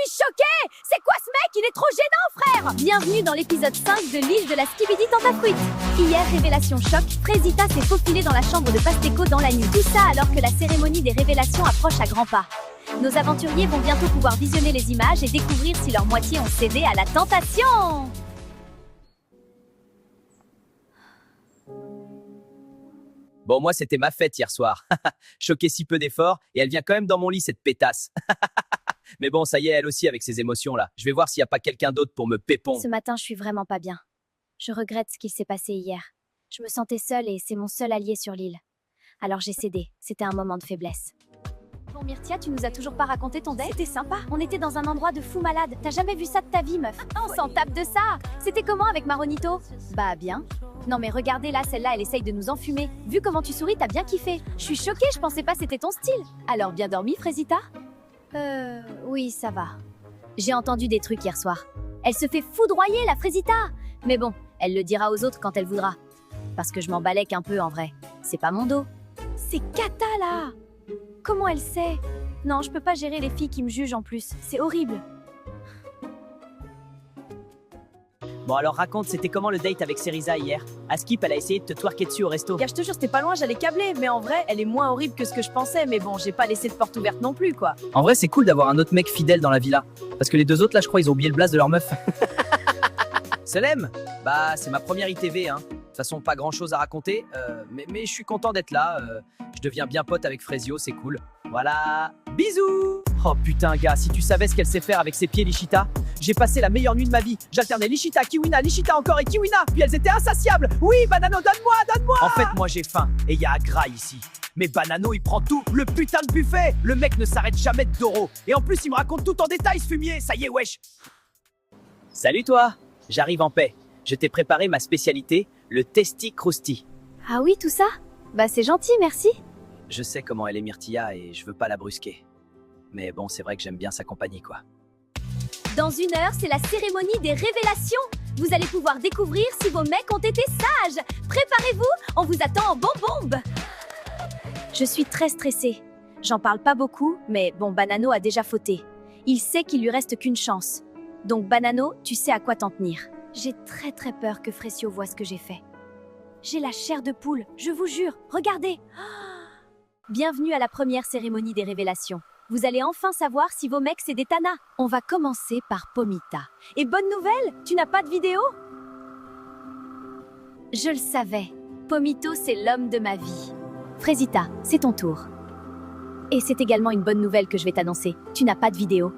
suis choquée! C'est quoi ce mec? Il est trop gênant, frère! Bienvenue dans l'épisode 5 de l'île de la Skibidi Tentafruit. Hier, révélation choc, Frésita s'est faufilée dans la chambre de Pasteco dans la nuit. Tout ça alors que la cérémonie des révélations approche à grands pas. Nos aventuriers vont bientôt pouvoir visionner les images et découvrir si leur moitié ont cédé à la tentation. Bon, moi, c'était ma fête hier soir. Choqué si peu d'efforts, et elle vient quand même dans mon lit, cette pétasse. Mais bon, ça y est, elle aussi, avec ses émotions-là. Je vais voir s'il n'y a pas quelqu'un d'autre pour me pépon. Ce matin, je suis vraiment pas bien. Je regrette ce qui s'est passé hier. Je me sentais seule et c'est mon seul allié sur l'île. Alors j'ai cédé. C'était un moment de faiblesse. Bon, Myrtia, tu nous as toujours pas raconté ton date? C'était sympa. On était dans un endroit de fou malade. T'as jamais vu ça de ta vie, meuf? On s'en tape de ça. C'était comment avec Maronito? Bah, bien. Non mais regardez là, celle-là, elle essaye de nous enfumer. Vu comment tu souris, t'as bien kiffé. Je suis choquée, je pensais pas c'était ton style. Alors, bien dormi, Frésita? Oui, ça va. J'ai entendu des trucs hier soir. Elle se fait foudroyer, la Frésita. Mais bon, elle le dira aux autres quand elle voudra. Parce que je m'en balèque un peu en vrai. C'est pas mon dos. C'est Kata là. Comment elle sait? Non, je peux pas gérer les filles qui me jugent en plus. C'est horrible. Bon, alors raconte, c'était comment le date avec Cerisa hier? Askip, elle a essayé de te twerker dessus au resto. Gars, je te jure, c'était pas loin, j'allais câbler. Mais en vrai, elle est moins horrible que ce que je pensais. Mais bon, j'ai pas laissé de porte ouverte non plus, quoi. En vrai, c'est cool d'avoir un autre mec fidèle dans la villa. Parce que les deux autres, là, je crois, ils ont oublié le blaze de leur meuf. Selem, bah, c'est ma première ITV, hein. De toute façon, pas grand chose à raconter, mais je suis content d'être là. Je deviens bien pote avec Frésio, c'est cool. Voilà, bisous. Oh putain, gars, si tu savais ce qu'elle sait faire avec ses pieds, Lichita. J'ai passé la meilleure nuit de ma vie. J'alternais Lichita, Kiwina, Lichita encore et Kiwina. Puis elles étaient insatiables. Oui, Banano, donne-moi, donne-moi. En fait, moi j'ai faim et il y a Agra ici. Mais Banano, il prend tout, le putain de buffet. Le mec ne s'arrête jamais de Doro. Et en plus, il me raconte tout en détail, ce fumier. Ça y est, wesh. Salut toi, j'arrive en paix. Je t'ai préparé ma spécialité, le Testi Crousti. Ah oui, tout ça? Bah c'est gentil, merci. Je sais comment elle est Myrtilla et je veux pas la brusquer. Mais bon, c'est vrai que j'aime bien sa compagnie, quoi. Dans une heure, c'est la cérémonie des révélations. Vous allez pouvoir découvrir si vos mecs ont été sages. Préparez-vous, on vous attend en bombe. Je suis très stressée. J'en parle pas beaucoup, mais bon, Banano a déjà fauté. Il sait qu'il lui reste qu'une chance. Donc Banano, tu sais à quoi t'en tenir. J'ai très peur que Frésio voie ce que j'ai fait. J'ai la chair de poule, je vous jure, regardez. Bienvenue à la première cérémonie des révélations. Vous allez enfin savoir si vos mecs c'est des tanas. On va commencer par Pomita. Et bonne nouvelle, tu n'as pas de vidéo? Je le savais. Pomito, c'est l'homme de ma vie. Frésita, c'est ton tour. Et c'est également une bonne nouvelle que je vais t'annoncer. Tu n'as pas de vidéo.